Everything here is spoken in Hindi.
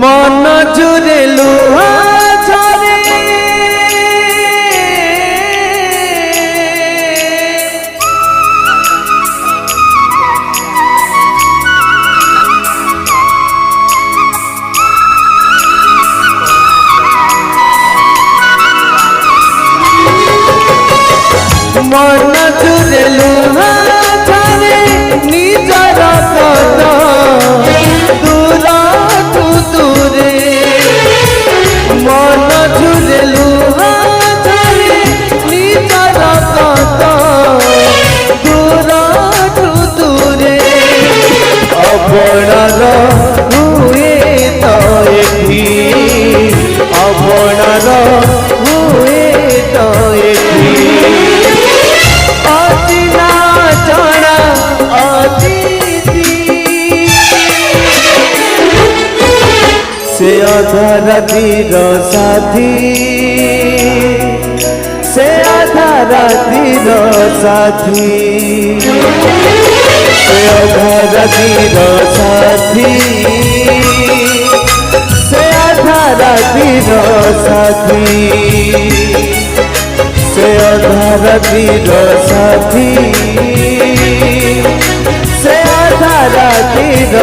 मन जुरे लुहा झरे मन जुरे लुहा झरे निजर पद दूर तू दूरे मन झुरे लुहा झरे निजर पद दूर तू दूरे अबणार हुए तो एठी अबणार हुए तो एठी अचिना जଣା अतिथि से आधा रातिर साथी से आधा रातिर साथी से आधा रातिर साथी से आधा रातिर साथी से आधा रातिर साथी से आधा रातिर